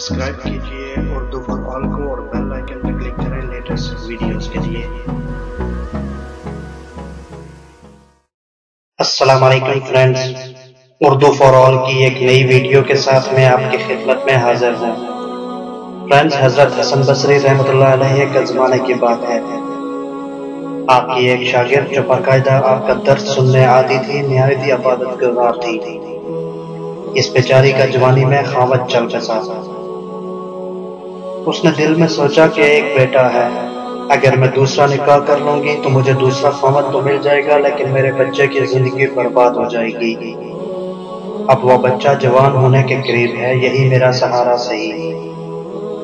Subscribe कीजिए Urdu for all को और बेल आइकन पर क्लिक करें लेटेस्ट वीडियोस के लिए। अस्सलाम वालेकुम फ्रेंड्स, उर्दू फॉर ऑल की एक नई वीडियो के साथ मैं आपकी खिदमत में हाजिर हूँ। फ्रेंड्स, हजरत हसन बसरी रहमतुल्लाह अलैह के ज़माने की बात है। आपकी एक शागिर्द जो बाकायदा आपका दर्द सुनने आती थी, निहायत ही इबादतगुज़ार थी। इस बेचारी का जवानी में खावत चल बसा। उसने दिल में सोचा कि एक बेटा है, अगर मैं दूसरा निकाह कर लूंगी तो मुझे दूसरा खावत तो मिल जाएगा, लेकिन मेरे बच्चे की जिंदगी बर्बाद हो जाएगी। अब वो बच्चा जवान होने के करीब है, यही मेरा सहारा सही।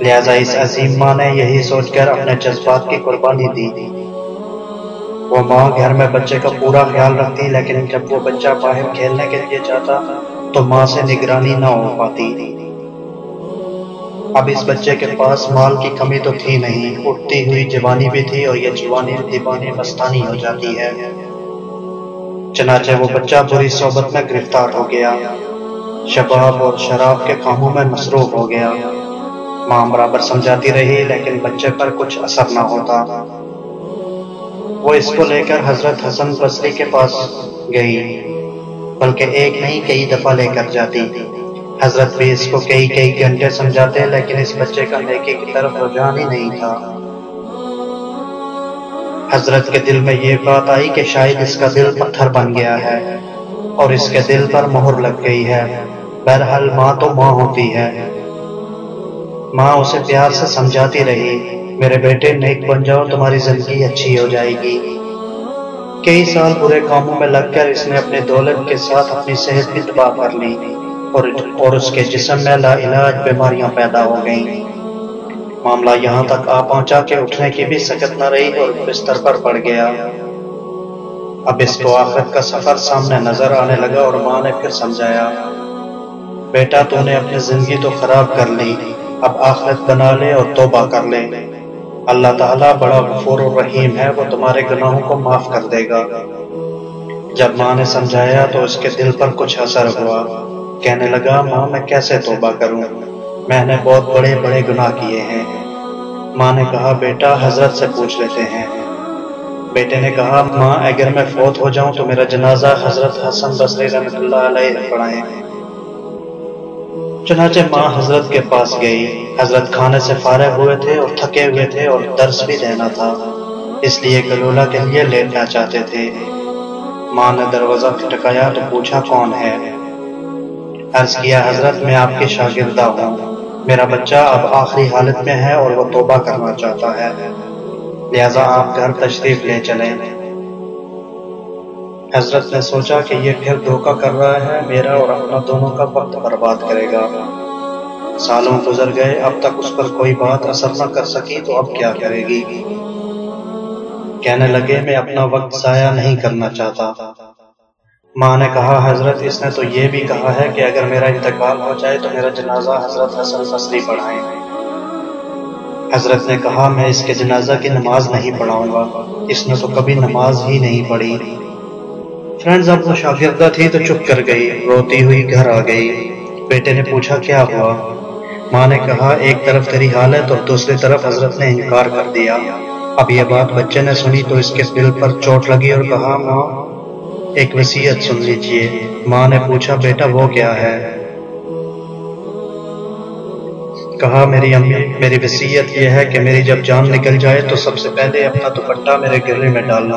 लिहाजा इस अजीम माँ ने यही सोचकर अपने जज्बात की कुर्बानी दी। वो माँ घर में बच्चे का पूरा ख्याल रखती, लेकिन जब वो बच्चा बाहर खेलने के लिए जाता तो माँ से निगरानी न हो पाती। अब इस बच्चे के पास माल की कमी तो थी नहीं, उठती हुई जवानी भी थी और ये जवानी दीवानी मस्तानी हो जाती है। चनाचे वो बच्चा बुरी सोबत में गिरफ्तार हो गया, शबाब और शराब के कामों में मसरूफ हो गया। माँ बराबर समझाती रही, लेकिन बच्चे पर कुछ असर न होता। वो इसको लेकर हजरत हसन बसरी के पास गई, बल्कि एक नहीं कई दफा लेकर जाती। हजरत भी इसको कई कई घंटे समझाते, लेकिन इस बच्चे का नेकी की तरफ रुझान ही नहीं था। हजरत के दिल में ये बात आई कि शायद इसका दिल पत्थर बन गया है और इसके दिल पर मोहर लग गई है। बहरहाल माँ तो माँ होती है। माँ उसे प्यार से समझाती रही, मेरे बेटे नेक बन जाओ, तुम्हारी जिंदगी अच्छी हो जाएगी। कई साल बुरे कामों में लगकर इसने अपनी दौलत के साथ अपनी सेहत भी तबाह कर ली और उसके जिस्म में लाइलाज बीमारियां पैदा हो गईं। मामला यहाँ तक आ पहुंचा कि उठने की भी सकत न रही और बिस्तर पर पड़ गया। अब इसको आखिरत का सफर सामने नजर आने लगा और माँ ने फिर समझाया, बेटा तूने अपनी जिंदगी तो खराब कर ली, अब आखिरत बना ले और तौबा कर ले। अल्लाह ताला बड़ा गफूर और रहीम है, वो तुम्हारे गुनाहों को माफ कर देगा। जब माँ ने समझाया तो उसके दिल पर कुछ असर हुआ। कहने लगा, माँ मैं कैसे तौबा करूं, मैंने बहुत बड़े बड़े गुनाह किए हैं। माँ ने कहा, बेटा हजरत से पूछ लेते हैं। बेटे ने कहा, माँ अगर मैं फौत हो जाऊं तो मेरा जनाजा हजरत हसन बसरी रहमतुल्लाह अलैह पढ़ाएं। चुनाचे माँ हजरत के पास गई। हजरत खाने से फारिग हुए थे और थके हुए थे और दर्स भी देना था, इसलिए कलोला के लिए लेटना चाहते थे। माँ ने दरवाजा खटकाया तो पूछा, कौन है? अर्ज किया, हजरत मैं आपकी शागिर्दा हूँ, मेरा बच्चा अब आखिरी हालत में है और वो तौबा करना चाहता है, लिहाजा आप घर तशरीफ ले चलें। हजरत ने सोचा कि ये फिर धोखा कर रहा है, मेरा और अपना दोनों का वक्त बर्बाद करेगा। सालों गुजर गए, अब तक उस पर कोई बात असर न कर सकी तो अब क्या करेगी? कहने लगे, मैं अपना वक्त जाया नहीं करना चाहता। माँ ने कहा, हजरत इसने तो ये भी कहा है कि अगर मेरा इंतकाल हो जाए तो मेरा जनाजा हजरत हसन बसरी पढ़ाएं। हजरत ने कहा, मैं इसके जनाजा की नमाज नहीं पढ़ाऊंगा, इसने तो कभी नमाज ही नहीं पढ़ी। फ्रेंड्स, अब वो शागिर्दा थी तो चुप कर गई, रोती हुई घर आ गई। बेटे ने पूछा, क्या हुआ? माँ ने कहा, एक तरफ तेरी हालत और दूसरी तरफ हजरत ने इनकार कर दिया। अब ये बात बच्चे ने सुनी तो इसके दिल पर चोट लगी और कहा, माँ एक वसीयत सुन लीजिए। माँ ने पूछा, बेटा वो क्या है? कहा, मेरी अम्मी मेरी वसीयत यह है कि मेरी जब जान निकल जाए तो सबसे पहले अपना दुपट्टा मेरे गले में डालना,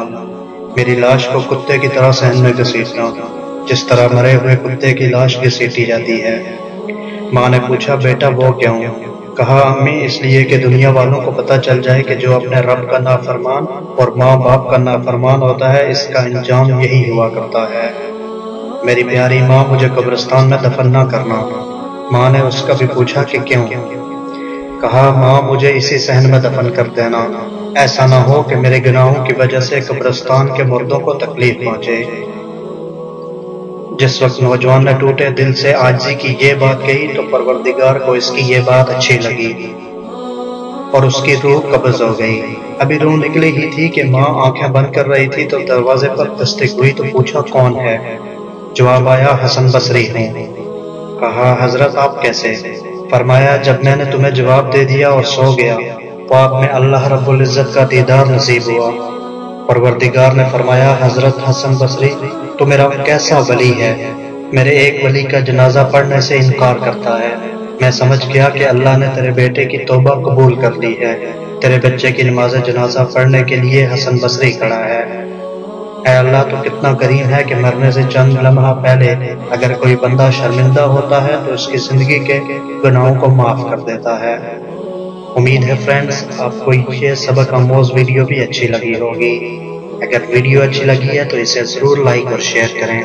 मेरी लाश को कुत्ते की तरह सहन में घसीटना, जिस तरह मरे हुए कुत्ते की लाश घसीटी जाती है। माँ ने पूछा, बेटा वो क्यों? कहा, अम्मी इसलिए कि दुनिया वालों को पता चल जाए कि जो अपने रब का नाफरमान और माँ बाप का नाफरमान होता है, इसका अंजाम यही हुआ करता है। मेरी प्यारी माँ, मुझे कब्रिस्तान में दफन न करना। माँ ने उसका भी पूछा कि क्यों? कहा, माँ मुझे इसी सहन में दफन कर देना, ऐसा ना हो कि मेरे गुनाहों की वजह से कब्रिस्तान के मुर्दों को तकलीफ पहुंचे। जिस वक्त नौजवान ने टूटे दिल से आजिज़ी की ये बात कही तो परवरदिगार को इसकी ये बात अच्छी लगी और उसकी रूह कब्ज़ हो गई। अभी रूह निकली ही थी कि माँ आंखें बंद कर रही थी तो दरवाजे पर दस्तक हुई तो पूछा, कौन है? जवाब आया, हसन बसरी हूँ। कहा, हजरत आप कैसे? فرمایا جب میں نے تمہیں جواب دے دیا اور سو گیا تو آپ میں اللہ رب العزت کا دیدار نصیب ہوا۔ پروردگار نے فرمایا حضرت حسن بصری تو میرا کیسا ولی ہے، میرے ایک ولی کا جنازہ پڑھنے سے انکار کرتا ہے۔ میں سمجھ گیا کہ اللہ نے تیرے بیٹے کی توبہ قبول کر لی ہے، تیرے بچے کی نماز جنازہ پڑھنے کے لیے حسن بصری کھڑا ہے۔ اے اللہ تو کتنا کریم ہے کہ مرنے سے چند لمحہ پہلے اگر کوئی بندہ شرمندہ ہوتا ہے تو اس کی زندگی کے گناہوں کو معاف کر دیتا ہے۔ امید ہے فرینڈز آپ کو یہ سبق آموز ویڈیو بھی اچھی لگی ہوگی۔ اگر ویڈیو اچھی لگی ہے تو اسے ضرور لائک اور شیئر کریں۔